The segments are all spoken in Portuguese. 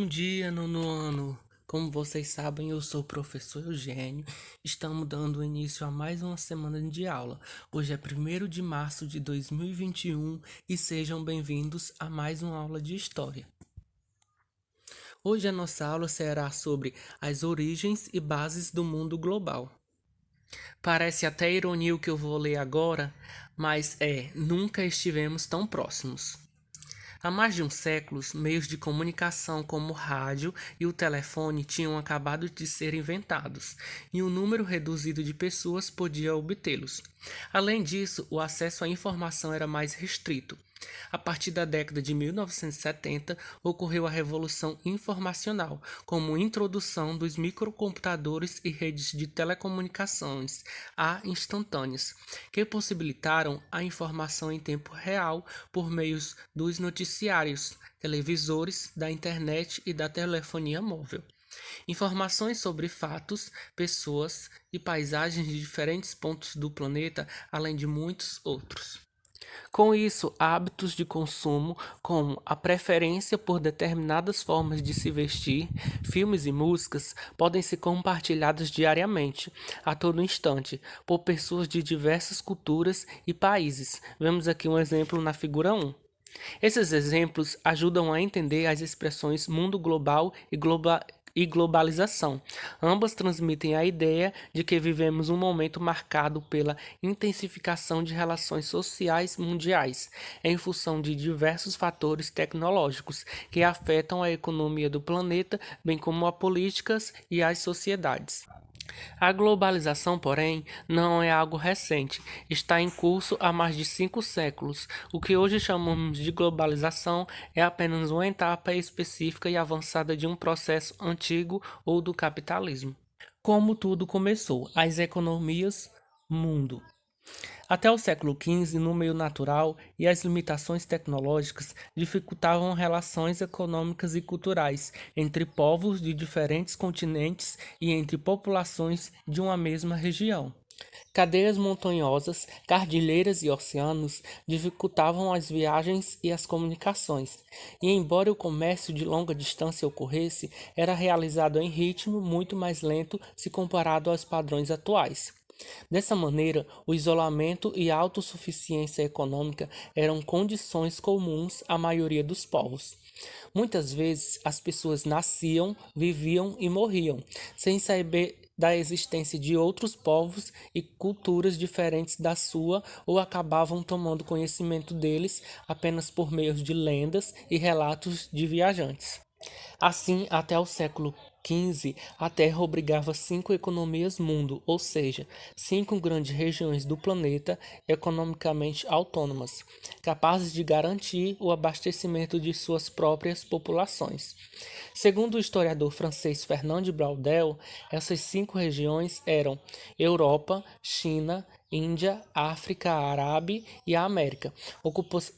dia, nono ano. Como vocês sabem, eu sou o professor Eugênio. Estamos dando início a mais uma semana de aula. Hoje é 1º de março de 2021 e sejam bem-vindos a mais uma aula de História. Hoje a nossa aula será sobre as origens e bases do mundo global. Parece até ironia o que eu vou ler agora, mas nunca estivemos tão próximos. Há mais de um século, meios de comunicação como o rádio e o telefone tinham acabado de ser inventados, e um número reduzido de pessoas podia obtê-los. Além disso, o acesso à informação era mais restrito. A partir da década de 1970, ocorreu a Revolução Informacional, como a introdução dos microcomputadores e redes de telecomunicações instantâneas, que possibilitaram a informação em tempo real por meio dos noticiários, televisores, da internet e da telefonia móvel. Informações sobre fatos, pessoas e paisagens de diferentes pontos do planeta, além de muitos outros. Com isso, hábitos de consumo, como a preferência por determinadas formas de se vestir, filmes e músicas, podem ser compartilhados diariamente, a todo instante, por pessoas de diversas culturas e países. Vemos aqui um exemplo na figura 1. Esses exemplos ajudam a entender as expressões mundo global e globalização. Ambas transmitem a ideia de que vivemos um momento marcado pela intensificação de relações sociais mundiais, em função de diversos fatores tecnológicos que afetam a economia do planeta, bem como as políticas e as sociedades. A globalização, porém, não é algo recente, está em curso há mais de 5 séculos. O que hoje chamamos de globalização é apenas uma etapa específica e avançada de um processo antigo ou do capitalismo. Como tudo começou, as economias mundo. Até o século XV, no meio natural e as limitações tecnológicas dificultavam relações econômicas e culturais entre povos de diferentes continentes e entre populações de uma mesma região. Cadeias montanhosas, cordilheiras e oceanos dificultavam as viagens e as comunicações, e embora o comércio de longa distância ocorresse, era realizado em ritmo muito mais lento se comparado aos padrões atuais. Dessa maneira, o isolamento e a autossuficiência econômica eram condições comuns à maioria dos povos. Muitas vezes, as pessoas nasciam, viviam e morriam, sem saber da existência de outros povos e culturas diferentes da sua ou acabavam tomando conhecimento deles apenas por meio de lendas e relatos de viajantes. Assim, até o século XV, a Terra obrigava 5 economias mundo, ou seja, 5 grandes regiões do planeta economicamente autônomas, capazes de garantir o abastecimento de suas próprias populações. Segundo o historiador francês Fernand de Braudel, essas 5 regiões eram Europa, China, Índia, África, Arábia e a América,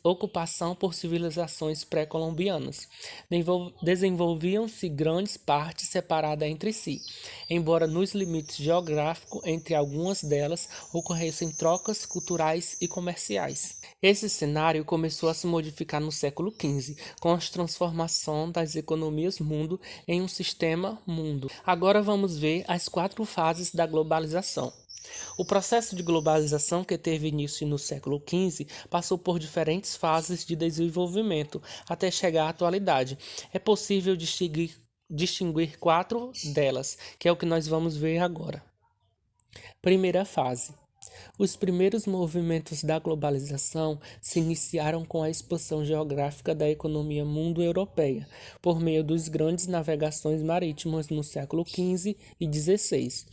ocupação por civilizações pré-colombianas. Desenvolviam-se grandes partes separadas entre si, embora nos limites geográficos entre algumas delas ocorressem trocas culturais e comerciais. Esse cenário começou a se modificar no século XV, com a transformação das economias mundo em um sistema mundo. Agora vamos ver as 4 fases da globalização. O processo de globalização, que teve início no século XV, passou por diferentes fases de desenvolvimento até chegar à atualidade. É possível distinguir 4 delas, que é o que nós vamos ver agora. Primeira fase. Os primeiros movimentos da globalização se iniciaram com a expansão geográfica da economia mundo-europeia, por meio das grandes navegações marítimas no século XV e XVI.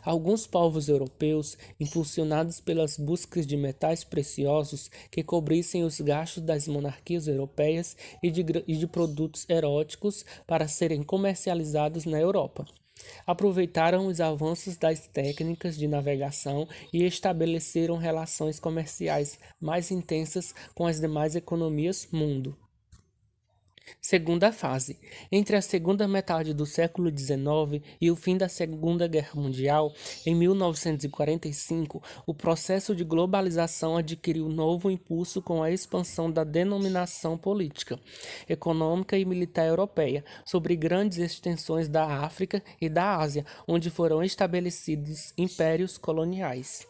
Alguns povos europeus, impulsionados pelas buscas de metais preciosos que cobrissem os gastos das monarquias europeias e de produtos eróticos para serem comercializados na Europa, aproveitaram os avanços das técnicas de navegação e estabeleceram relações comerciais mais intensas com as demais economias mundo. Segunda fase. Entre a segunda metade do século XIX e o fim da Segunda Guerra Mundial, em 1945, o processo de globalização adquiriu novo impulso com a expansão da denominação política, econômica e militar europeia sobre grandes extensões da África e da Ásia, onde foram estabelecidos impérios coloniais.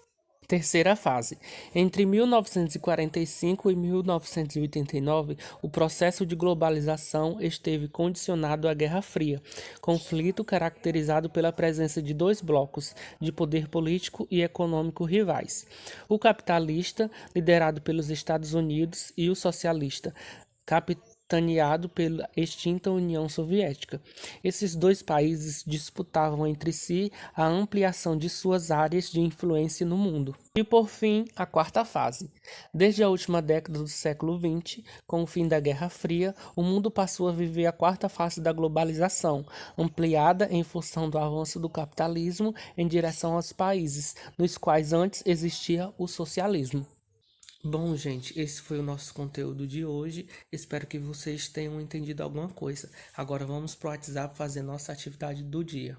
Terceira fase. Entre 1945 e 1989, o processo de globalização esteve condicionado à Guerra Fria, conflito caracterizado pela presença de dois blocos de poder político e econômico rivais: o capitalista, liderado pelos Estados Unidos, e o socialista, capitaneado pela extinta União Soviética. Esses dois países disputavam entre si a ampliação de suas áreas de influência no mundo. E por fim, a quarta fase. Desde a última década do século XX, com o fim da Guerra Fria, o mundo passou a viver a quarta fase da globalização, ampliada em função do avanço do capitalismo em direção aos países nos quais antes existia o socialismo. Bom, gente, esse foi o nosso conteúdo de hoje. Espero que vocês tenham entendido alguma coisa. Agora vamos pro WhatsApp fazer nossa atividade do dia.